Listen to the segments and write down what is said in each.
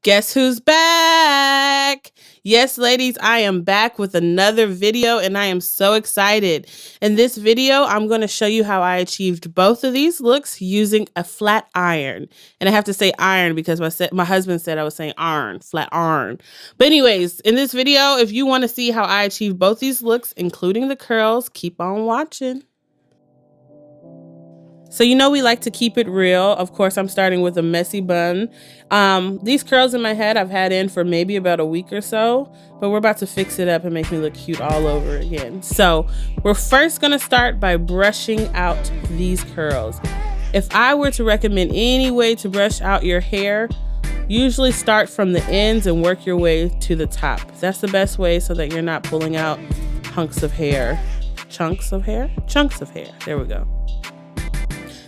Guess who's back? Yes, ladies, I am back with another video and I am so excited. In this video, I'm going to show you how I achieved both of these looks using a flat iron. And I have to say iron because my husband said I was saying iron, flat iron. But anyways, in this video, if you want to see how I achieved both these looks, including the curls, keep on watching. So you know we like to keep it real. Of course, I'm starting with a messy bun. These curls in my head I've had in for maybe about a week or so, but we're about to fix it up and make me look cute all over again. So we're first gonna start by brushing out these curls. If I were to recommend any way to brush out your hair, usually start from the ends and work your way to the top. That's the best way so that you're not pulling out hunks of hair. Chunks of hair? Chunks of hair. There we go.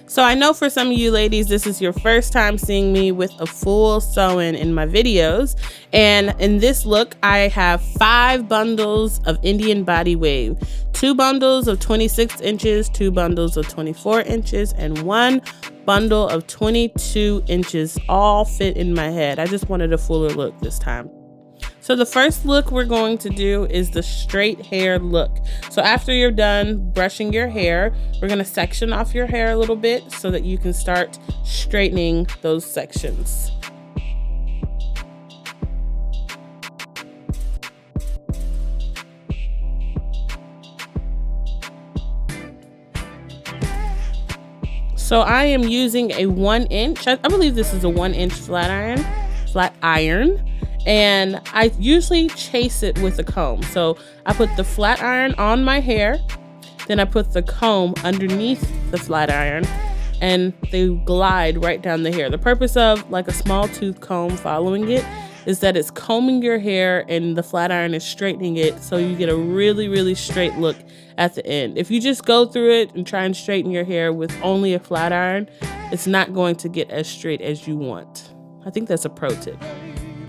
So I know for some of you ladies, this is your first time seeing me with a full sew-in in my videos. And in this look, I have 5 bundles of Indian body wave, 2 bundles of 26 inches, 2 bundles of 24 inches, and 1 bundle of 22 inches, all fit in my head. I just wanted a fuller look this time. So the first look we're going to do is the straight hair look. So after you're done brushing your hair, we're going to section off your hair a little bit so that you can start straightening those sections. So I am using a 1 inch, I believe this is a 1 inch flat iron. And I usually chase it with a comb. So I put the flat iron on my hair, then I put the comb underneath the flat iron, and they glide right down the hair. The purpose of like a small tooth comb following it is that it's combing your hair and the flat iron is straightening it so you get a really, really straight look at the end. If you just go through it and try and straighten your hair with only a flat iron, it's not going to get as straight as you want. I think that's a pro tip.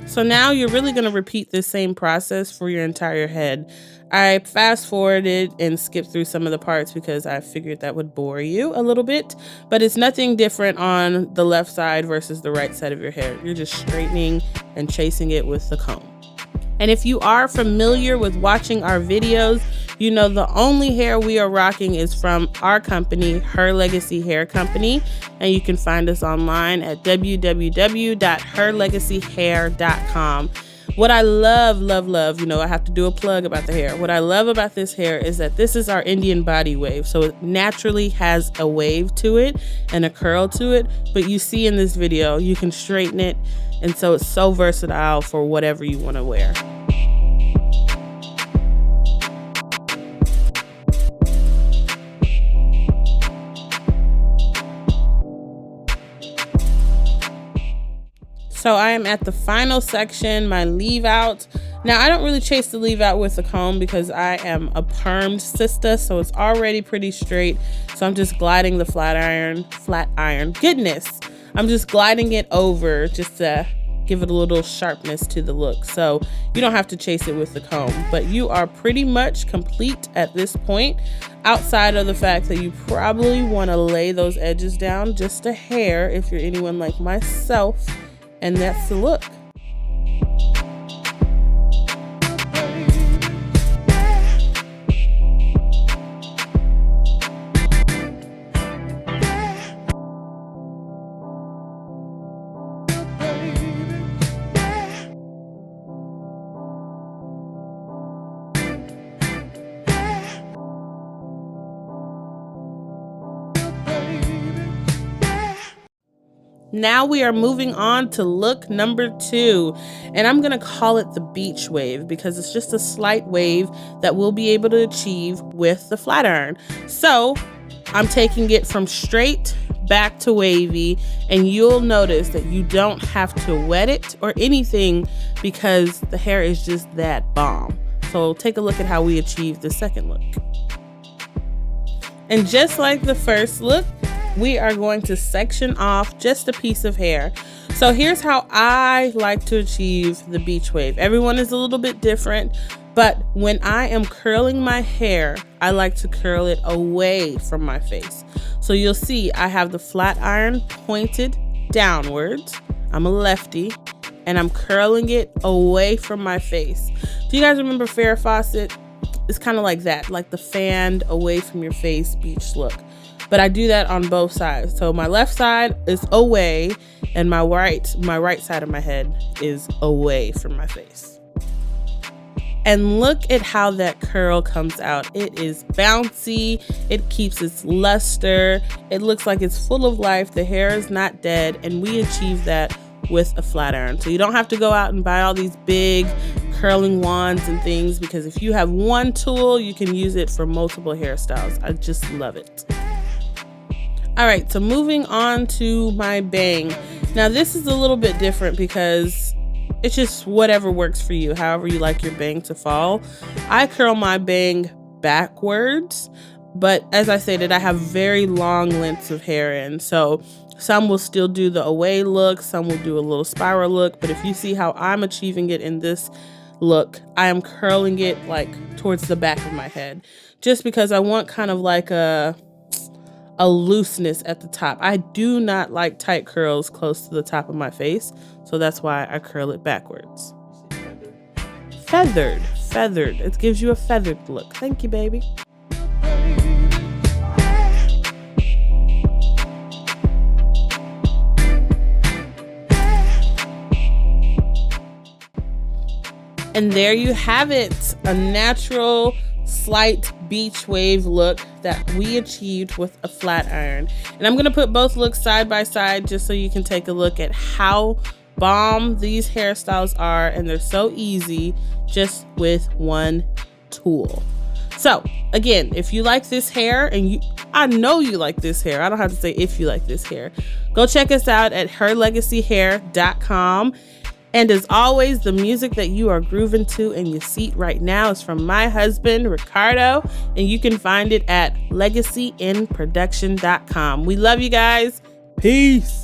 So now you're really going to repeat this same process for your entire head. I fast forwarded and skipped through some of the parts because I figured that would bore you a little bit, but it's nothing different on the left side versus the right side of your hair. You're just straightening and chasing it with the comb. And if you are familiar with watching our videos, you know the only hair we are rocking is from our company, Her Legacy Hair Company. And you can find us online at www.herlegacyhair.com. What I love, you know, I have to do a plug about the hair. What I love about this hair is that this is our Indian body wave. So it naturally has a wave to it and a curl to it. But you see in this video, you can straighten it. And so it's so versatile for whatever you want to wear. So I am at the final section, my leave out. Now I don't really chase the leave out with the comb because I am a permed sister, so it's already pretty straight. So I'm just gliding the flat iron, goodness. I'm just gliding it over just to give it a little sharpness to the look. So you don't have to chase it with the comb, but you are pretty much complete at this point, outside of the fact that you probably want to lay those edges down just a hair if you're anyone like myself. And that's the look. Now we are moving on to look number 2, and I'm gonna call it the beach wave because it's just a slight wave that we'll be able to achieve with the flat iron. So I'm taking it from straight back to wavy, and you'll notice that you don't have to wet it or anything because the hair is just that bomb. So take a look at how we achieve the second look. And just like the first look, we are going to section off just a piece of hair. So here's how I like to achieve the beach wave. Everyone is a little bit different, but when I am curling my hair, I like to curl it away from my face. So you'll see I have the flat iron pointed downwards. I'm a lefty. and I'm curling it away from my face. Do you guys remember Farrah Fawcett? It's kind of like that, like the fanned away from your face beach look. But I do that on both sides. So my left side is away and my right side of my head is away from my face. And look at how that curl comes out. It is bouncy. It keeps its luster. It looks like it's full of life. The hair is not dead. And we achieve that with a flat iron. So you don't have to go out and buy all these big curling wands and things, because if you have one tool, you can use it for multiple hairstyles. I just love it. All right, so moving on to my bang. Now this is a little bit different because it's just whatever works for you, however you like your bang to fall. I curl my bang backwards, but as I stated, I have very long lengths of hair in. So some will still do the away look, some will do a little spiral look, but if you see how I'm achieving it in this look, I am curling it like towards the back of my head, just because I want kind of like a looseness at the top. I do not like tight curls close to the top of my face, so that's why I curl it backwards. Feathered. It gives you a feathered look. Thank you, baby. And there you have it, a natural slight beach wave look that we achieved with a flat iron. And I'm gonna put both looks side by side just so you can take a look at how bomb these hairstyles are, and they're so easy just with one tool. So again, if you like this hair, and I know you like this hair, I don't have to say if you like this hair, go check us out at herlegacyhair.com. And as always, the music that you are grooving to in your seat right now is from my husband, Ricardo, and you can find it at legacyinproduction.com. We love you guys. Peace.